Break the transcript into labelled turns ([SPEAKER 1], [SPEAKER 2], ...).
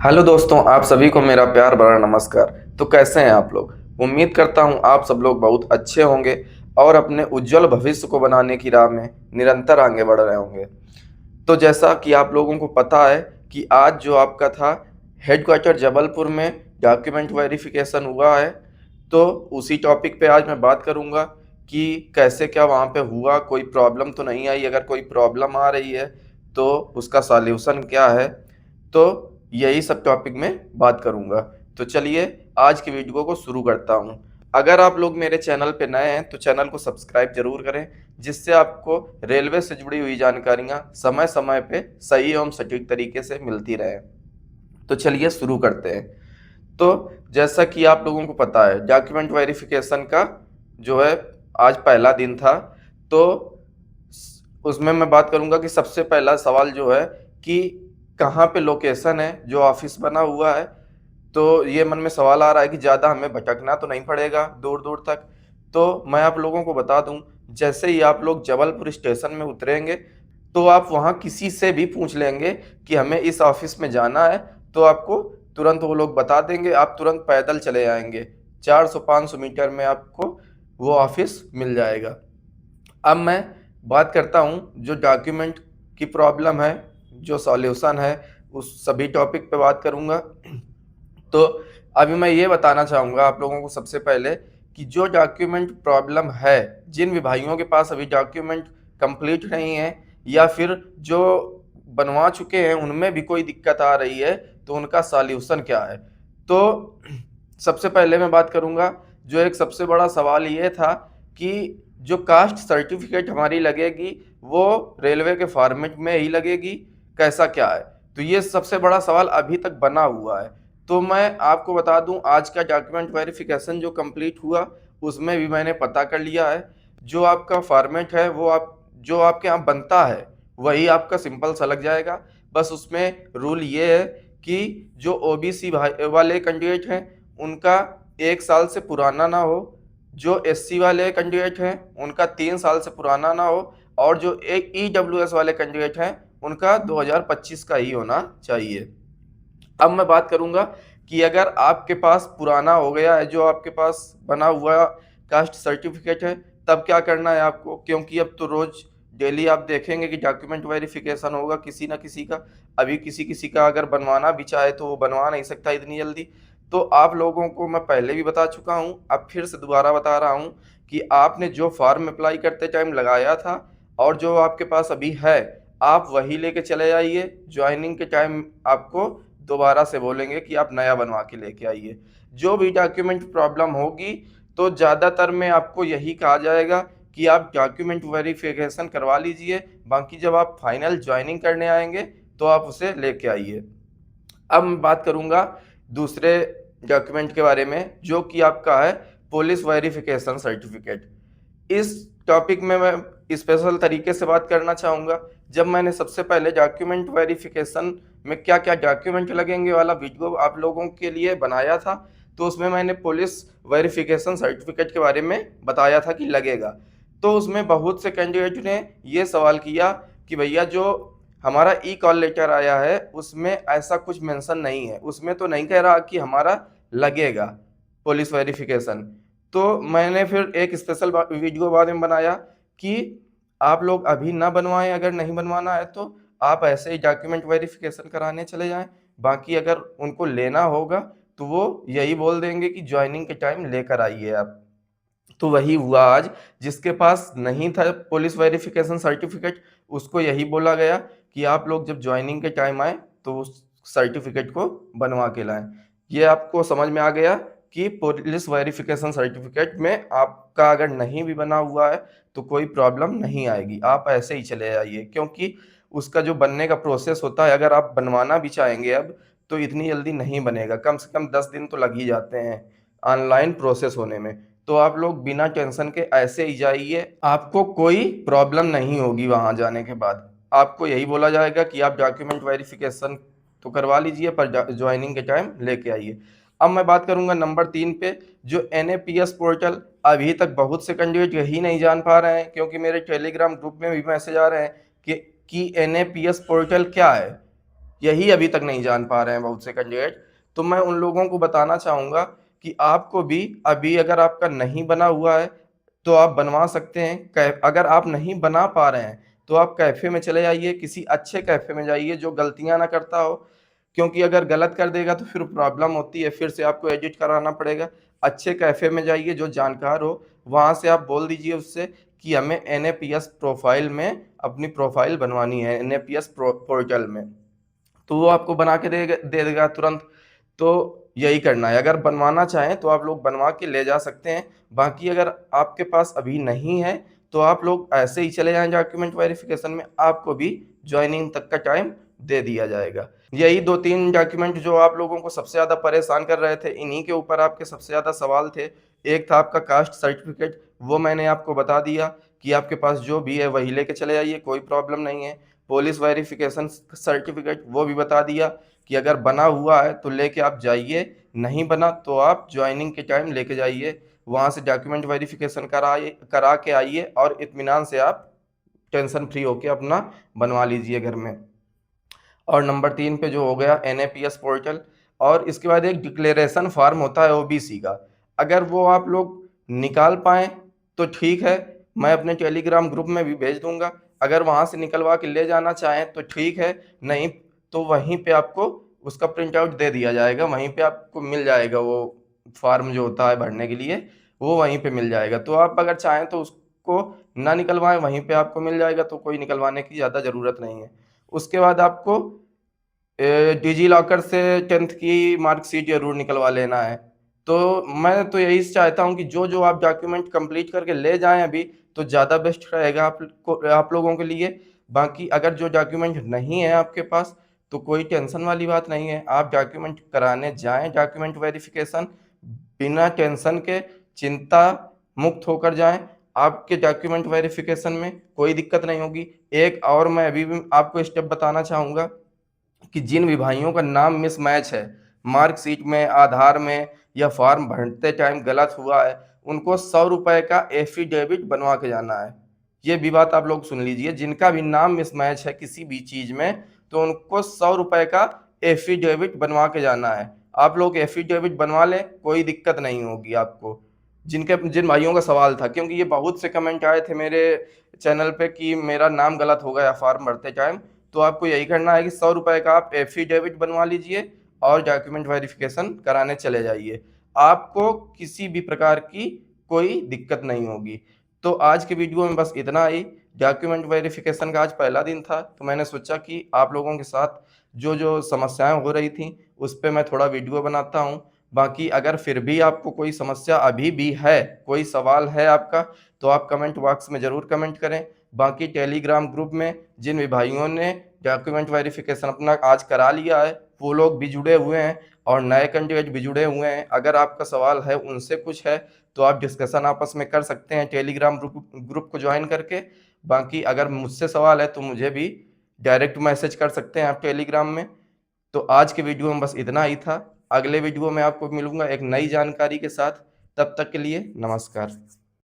[SPEAKER 1] Hello दोस्तों, आप सभी को मेरा प्यार भरा नमस्कार। तो कैसे हैं आप लोग? उम्मीद करता हूं आप सब लोग बहुत अच्छे होंगे और अपने उज्जवल भविष्य को बनाने की राह में निरंतर आगे बढ़ रहे होंगे। तो जैसा कि आप लोगों को पता है कि आज जो आपका था हेडक्वार्टर जबलपुर में डॉक्यूमेंट वेरिफिकेशन हुआ है। तो उसी टॉपिक पे आज मैं बात करूंगा कि कैसे क्या वहाँ पे हुआ, कोई प्रॉब्लम तो नहीं आई, अगर कोई प्रॉब्लम आ रही है तो उसका सॉल्यूशन क्या है। तो यही सब टॉपिक में बात करूंगा। तो चलिए आज की वीडियो को शुरू करता हूं। अगर आप लोग मेरे चैनल पे नए हैं तो चैनल को सब्सक्राइब जरूर करें, जिससे आपको रेलवे से जुड़ी हुई जानकारियां समय समय पे सही एवं सटीक तरीके से मिलती रहे। तो चलिए शुरू करते हैं। तो जैसा कि आप लोगों को पता है डॉक्यूमेंट वेरिफिकेशन का जो है आज पहला दिन था। तो उसमें मैं बात करूंगा कि सबसे पहला सवाल जो है कि कहाँ पे लोकेशन है जो ऑफिस बना हुआ है। तो ये मन में सवाल आ रहा है कि ज़्यादा हमें भटकना तो नहीं पड़ेगा दूर दूर तक। तो मैं आप लोगों को बता दूं, जैसे ही आप लोग जबलपुर स्टेशन में उतरेंगे तो आप वहाँ किसी से भी पूछ लेंगे कि हमें इस ऑफिस में जाना है, तो आपको तुरंत वो लोग बता देंगे। आप तुरंत पैदल चले आएंगे, 400-500 मीटर में आपको वो ऑफिस मिल जाएगा। अब मैं बात करता हूँ जो डॉक्यूमेंट की प्रॉब्लम है, जो सॉल्यूशन है, उस सभी टॉपिक पे बात करूँगा। तो अभी मैं ये बताना चाहूँगा आप लोगों को सबसे पहले कि जो डॉक्यूमेंट प्रॉब्लम है, जिन विभागों के पास अभी डॉक्यूमेंट कंप्लीट नहीं है या फिर जो बनवा चुके हैं उनमें भी कोई दिक्कत आ रही है, तो उनका सॉल्यूशन क्या है। तो सबसे पहले मैं बात करूँगा, जो एक सबसे बड़ा सवाल ये था कि जो कास्ट सर्टिफिकेट हमारी लगेगी वो रेलवे के फॉर्मेट में ही लगेगी, कैसा क्या है। तो ये सबसे बड़ा सवाल अभी तक बना हुआ है। तो मैं आपको बता दूं, आज का डॉक्यूमेंट वेरिफिकेशन जो कंप्लीट हुआ उसमें भी मैंने पता कर लिया है। जो आपका फॉर्मेट है वो आप जो आपके यहाँ बनता है वही आपका सिंपल सा लग जाएगा। बस उसमें रूल ये है कि जो ओबीसी वाले कैंडिडेट हैं उनका 1 साल से पुराना ना हो, जो एससी वाले कैंडिडेट हैं उनका 3 साल से पुराना ना हो, और जो एक ईडब्ल्यूएस वाले कैंडिडेट हैं उनका 2025 का ही होना चाहिए। अब मैं बात करूंगा कि अगर आपके पास पुराना हो गया है, जो आपके पास बना हुआ कास्ट सर्टिफिकेट है, तब क्या करना है आपको, क्योंकि अब तो रोज डेली आप देखेंगे कि डॉक्यूमेंट वेरिफिकेशन होगा किसी ना किसी का। अभी किसी किसी का अगर बनवाना भी चाहे तो वो बनवा नहीं सकता इतनी जल्दी। तो आप लोगों को मैं पहले भी बता चुका हूँ, अब फिर से दोबारा बता रहा हूँ कि आपने जो फॉर्म अप्लाई करते टाइम लगाया था और जो आपके पास अभी है, आप वही लेके चले जाइए। ज्वाइनिंग के टाइम आपको दोबारा से बोलेंगे कि आप नया बनवा के लेके आइए। जो भी डॉक्यूमेंट प्रॉब्लम होगी तो ज़्यादातर में आपको यही कहा जाएगा कि आप डॉक्यूमेंट वेरिफिकेशन करवा लीजिए, बाकी जब आप फाइनल ज्वाइनिंग करने आएंगे तो आप उसे लेके आइए। अब मैं बात करूंगा दूसरे डॉक्यूमेंट के बारे में, जो कि आपका है पुलिस वेरिफिकेशन सर्टिफिकेट। इस टॉपिक में मैं स्पेशल तरीके से बात करना चाहूँगा। जब मैंने सबसे पहले डॉक्यूमेंट वेरिफिकेशन में क्या क्या डॉक्यूमेंट लगेंगे वाला वीडियो आप लोगों के लिए बनाया था, तो उसमें मैंने पुलिस वेरिफिकेशन सर्टिफिकेट के बारे में बताया था कि लगेगा। तो उसमें बहुत से कैंडिडेट ने ये सवाल किया कि भैया जो हमारा ई कॉल लेटर आया है उसमें ऐसा कुछ मेंशन नहीं है, उसमें तो नहीं कह रहा कि हमारा लगेगा पुलिस वेरिफिकेशन। तो मैंने फिर एक स्पेशल वीडियो बाद में बनाया कि आप लोग अभी ना बनवाएं, अगर नहीं बनवाना है तो आप ऐसे ही डॉक्यूमेंट वेरिफिकेशन कराने चले जाएं। बाकी अगर उनको लेना होगा तो वो यही बोल देंगे कि ज्वाइनिंग के टाइम लेकर आइए आप। तो वही हुआ आज, जिसके पास नहीं था पुलिस वेरिफिकेशन सर्टिफिकेट उसको यही बोला गया कि आप लोग जब ज्वाइनिंग के टाइम आए तो उस सर्टिफिकेट को बनवा के लाएं। ये आपको समझ में आ गया कि पुलिस वेरिफिकेशन सर्टिफिकेट में आपका अगर नहीं भी बना हुआ है तो कोई प्रॉब्लम नहीं आएगी, आप ऐसे ही चले आइए। क्योंकि उसका जो बनने का प्रोसेस होता है, अगर आप बनवाना भी चाहेंगे अब तो इतनी जल्दी नहीं बनेगा, कम से कम 10 दिन तो लग ही जाते हैं ऑनलाइन प्रोसेस होने में। तो आप लोग बिना टेंशन के ऐसे ही जाइए, आपको कोई प्रॉब्लम नहीं होगी। वहां जाने के बाद आपको यही बोला जाएगा कि आप डॉक्यूमेंट वेरिफिकेशन तो करवा लीजिए पर ज्वाइनिंग के टाइम लेके आइए। अब मैं बात करूंगा नंबर 3 पे, जो एनएपीएस पोर्टल। अभी तक बहुत से कैंडिडेट यही नहीं जान पा रहे हैं, क्योंकि मेरे टेलीग्राम ग्रुप में भी मैसेज आ रहे हैं कि एनएपीएस पोर्टल क्या है। यही अभी तक नहीं जान पा रहे हैं बहुत से कैंडिडेट। तो मैं उन लोगों को बताना चाहूँगा कि आपको भी अभी अगर आपका नहीं बना हुआ है तो आप बनवा सकते हैं। अगर आप नहीं बना पा रहे हैं तो आप कैफ़े में चले जाइए, किसी अच्छे कैफ़े में जाइए जो गलतियाँ ना करता हो, क्योंकि अगर गलत कर देगा तो फिर प्रॉब्लम होती है, फिर से आपको एडिट कराना पड़ेगा। अच्छे कैफ़े में जाइए जो जानकार हो, वहाँ से आप बोल दीजिए उससे कि हमें एनएपीएस प्रोफ़ाइल में अपनी प्रोफ़ाइल बनवानी है, एनएपीएस पोर्टल में। तो वो आपको बना के दे देगा तुरंत। तो यही करना है, अगर बनवाना चाहें तो आप लोग बनवा के ले जा सकते हैं। बाकी अगर आपके पास अभी नहीं है तो आप लोग ऐसे ही चले जाएं डॉक्यूमेंट वेरिफिकेशन में, आपको भी ज्वाइनिंग तक का टाइम दे दिया जाएगा। यही 2-3 डॉक्यूमेंट जो आप लोगों को सबसे ज़्यादा परेशान कर रहे थे, इन्हीं के ऊपर आपके सबसे ज़्यादा सवाल थे। एक था आपका कास्ट सर्टिफिकेट, वो मैंने आपको बता दिया कि आपके पास जो भी है वही लेके चले आइए, कोई प्रॉब्लम नहीं है। पुलिस वेरिफिकेशन सर्टिफिकेट वो भी बता दिया कि अगर बना हुआ है तो लेके आप जाइए, नहीं बना तो आप ज्वाइनिंग के टाइम लेके जाइए, वहाँ से डॉक्यूमेंट वेरिफिकेशन करा के आइए और इत्मीनान से आप टेंशन फ्री होके अपना बनवा लीजिए घर में। और नंबर 3 पे जो हो गया एनएपीएस पोर्टल, और इसके बाद एक डिक्लेरेशन फॉर्म होता है ओबीसी का, अगर वो आप लोग निकाल पाएँ तो ठीक है, मैं अपने टेलीग्राम ग्रुप में भी भेज दूँगा। अगर वहाँ से निकलवा के ले जाना चाहें तो ठीक है, नहीं तो वहीं पे आपको उसका प्रिंट आउट दे दिया जाएगा, वहीं पे आपको मिल जाएगा वो फॉर्म जो होता है भरने के लिए, वो वहीं पे मिल जाएगा। तो आप अगर चाहें तो उसको ना निकलवाएँ, वहीं पे आपको मिल जाएगा, तो कोई निकलवाने की ज़्यादा ज़रूरत नहीं है। उसके बाद आपको डिजी लॉकर से 10th की मार्कशीट ज़रूर निकलवा लेना है। तो मैं तो यही चाहता हूँ कि जो आप डॉक्यूमेंट कंप्लीट करके ले जाएँ अभी, तो ज़्यादा बेस्ट रहेगा आप लोगों के लिए। बाकी अगर जो डॉक्यूमेंट नहीं है आपके पास, तो कोई टेंशन वाली बात नहीं है। आप डॉक्यूमेंट कराने जाएँ डॉक्यूमेंट वेरिफ़िकेशन, बिना टेंशन के, चिंता मुक्त होकर जाएँ। आपके डॉक्यूमेंट वेरिफ़िकेशन में कोई दिक्कत नहीं होगी। एक और मैं अभी भी आपको स्टेप बताना चाहूँगा कि जिन भी भाइयों का नाम मिसमैच है, मार्कशीट में, आधार में या फॉर्म भरते टाइम गलत हुआ है, उनको ₹100 का एफ़िडेविट बनवा के जाना है। ये भी बात आप लोग सुन लीजिए, जिनका भी नाम मिसमैच है किसी भी चीज़ में, तो उनको ₹100 का एफ़िडेविट बनवा के जाना है। आप लोग एफ़िडेविट बनवा लें, कोई दिक्कत नहीं होगी आपको। जिन भाइयों का सवाल था, क्योंकि ये बहुत से कमेंट आए थे मेरे चैनल पे कि मेरा नाम गलत हो गया फॉर्म भरते टाइम, तो आपको यही करना है कि ₹100 का आप एफ़िडेविट बनवा लीजिए और डॉक्यूमेंट वेरिफ़िकेशन कराने चले जाइए। आपको किसी भी प्रकार की कोई दिक्कत नहीं होगी। तो आज की वीडियो में बस इतना ही। डॉक्यूमेंट वेरिफ़िकेशन का आज पहला दिन था, तो मैंने सोचा कि आप लोगों के साथ जो समस्याएँ हो रही थीं, उस पे मैं थोड़ा वीडियो बनाता हूँ। बाकी अगर फिर भी आपको कोई समस्या अभी भी है, कोई सवाल है आपका, तो आप कमेंट बॉक्स में ज़रूर कमेंट करें। बाकी टेलीग्राम ग्रुप में जिन भी भाइयों ने डॉक्यूमेंट वेरिफिकेशन अपना आज करा लिया है, वो लोग भी जुड़े हुए हैं और नए कैंडिडेट भी जुड़े हुए हैं। अगर आपका सवाल है, उनसे कुछ है, तो आप डिस्कशन आपस में कर सकते हैं टेलीग्राम ग्रुप को ज्वाइन करके। बाकी अगर मुझसे सवाल है तो मुझे भी डायरेक्ट मैसेज कर सकते हैं आप टेलीग्राम में। तो आज के वीडियो में बस इतना ही था। अगले वीडियो में आपको मिलूँगा एक नई जानकारी के साथ। तब तक के लिए नमस्कार।